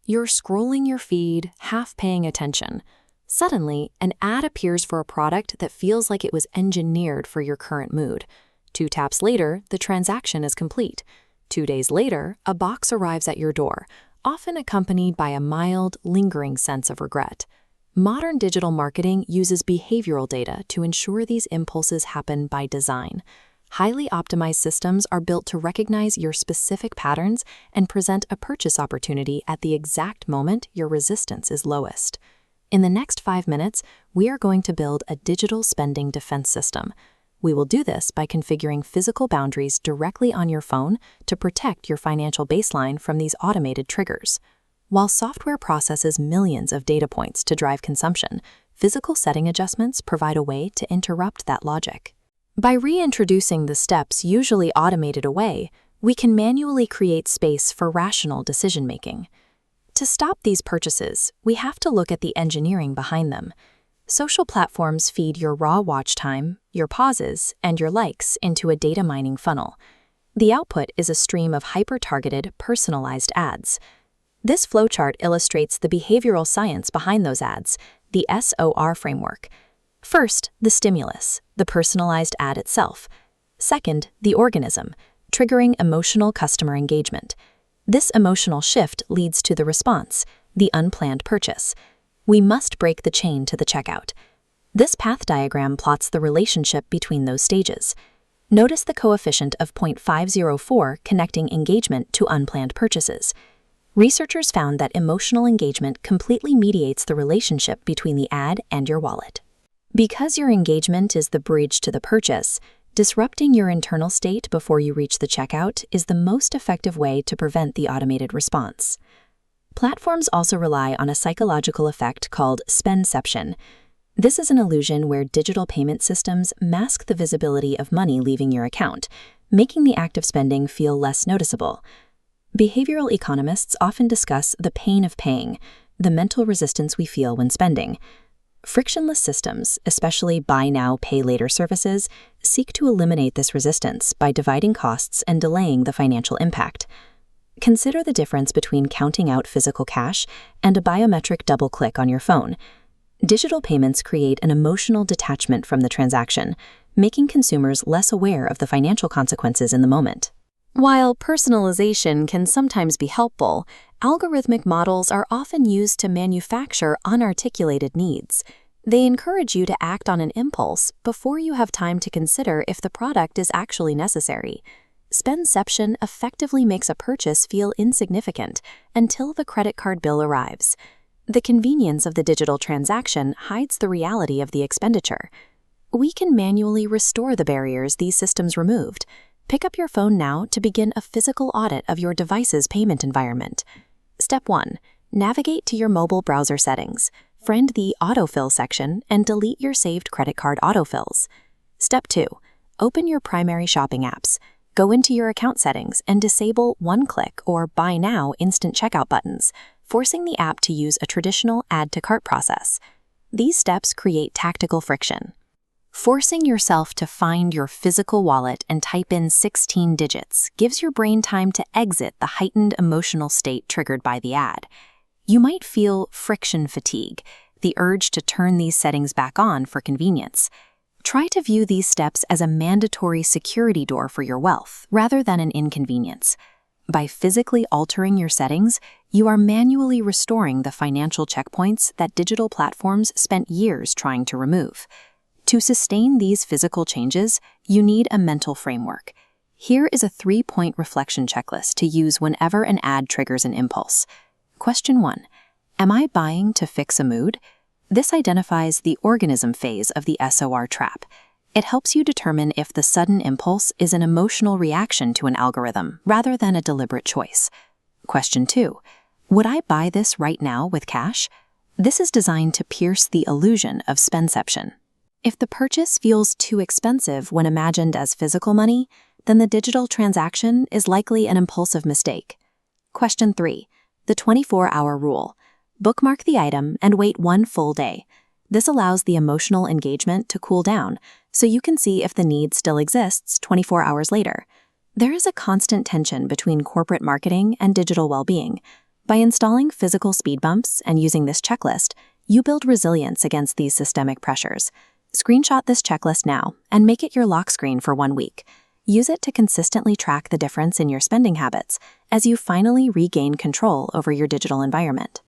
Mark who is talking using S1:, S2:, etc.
S1: You're scrolling your feed, half paying attention. Suddenly, an ad appears for a product that feels like it was engineered for your current mood. 2 taps later, the transaction is complete. 2 days later, a box arrives at your door, often accompanied by a mild, lingering sense of regret. Modern digital marketing uses behavioral data to ensure these impulses happen by design. Highly optimized systems are built to recognize your specific patterns and present a purchase opportunity at the exact moment your resistance is lowest. In the next 5 minutes, we are going to build a digital spending defense system. We will do this by configuring physical boundaries directly on your phone to protect your financial baseline from these automated triggers. While software processes millions of data points to drive consumption, physical setting adjustments provide a way to interrupt that logic. By reintroducing the steps usually automated away, we can manually create space for rational decision-making. To stop these purchases, we have to look at the engineering behind them. Social platforms feed your raw watch time, your pauses, and your likes into a data mining funnel. The output is a stream of hyper-targeted, personalized ads. This flowchart illustrates the behavioral science behind those ads, the SOR framework. First, the stimulus, the personalized ad itself. Second, the organism, triggering emotional customer engagement. This emotional shift leads to the response, the unplanned purchase. We must break the chain to the checkout. This path diagram plots the relationship between those stages. Notice the coefficient of 0.504 connecting engagement to unplanned purchases. Researchers found that emotional engagement completely mediates the relationship between the ad and your wallet. Because your engagement is the bridge to the purchase, disrupting your internal state before you reach the checkout is the most effective way to prevent the automated response. Platforms also rely on a psychological effect called spendception. This is an illusion where digital payment systems mask the visibility of money leaving your account, making the act of spending feel less noticeable. Behavioral economists often discuss the pain of paying, the mental resistance we feel when spending. Frictionless systems, especially buy now, pay later services, seek to eliminate this resistance by dividing costs and delaying the financial impact. Consider the difference between counting out physical cash and a biometric double-click on your phone. Digital payments create an emotional detachment from the transaction, making consumers less aware of the financial consequences in the moment. While personalization can sometimes be helpful, algorithmic models are often used to manufacture unarticulated needs. They encourage you to act on an impulse before you have time to consider if the product is actually necessary. Spendception effectively makes a purchase feel insignificant until the credit card bill arrives. The convenience of the digital transaction hides the reality of the expenditure. We can manually restore the barriers these systems removed. Pick up your phone now to begin a physical audit of your device's payment environment. Step 1. Navigate to your mobile browser settings. Friend the Autofill section and delete your saved credit card autofills. Step 2. Open your primary shopping apps. Go into your account settings and disable one-click or Buy Now instant checkout buttons, forcing the app to use a traditional add-to-cart process. These steps create tactical friction. Forcing yourself to find your physical wallet and type in 16 digits gives your brain time to exit the heightened emotional state triggered by the ad. You might feel friction fatigue, the urge to turn these settings back on for convenience. Try to view these steps as a mandatory security door for your wealth, rather than an inconvenience. By physically altering your settings, you are manually restoring the financial checkpoints that digital platforms spent years trying to remove. To sustain these physical changes, you need a mental framework. Here is a 3-point reflection checklist to use whenever an ad triggers an impulse. Question 1. Am I buying to fix a mood? This identifies the organism phase of the SOR trap. It helps you determine if the sudden impulse is an emotional reaction to an algorithm rather than a deliberate choice. Question 2. Would I buy this right now with cash? This is designed to pierce the illusion of spendception. If the purchase feels too expensive when imagined as physical money, then the digital transaction is likely an impulsive mistake. Question 3. The 24-hour rule. Bookmark the item and wait 1 full day. This allows the emotional engagement to cool down, so you can see if the need still exists 24 hours later. There is a constant tension between corporate marketing and digital well-being. By installing physical speed bumps and using this checklist, you build resilience against these systemic pressures. Screenshot this checklist now and make it your lock screen for 1 week. Use it to consistently track the difference in your spending habits as you finally regain control over your digital environment.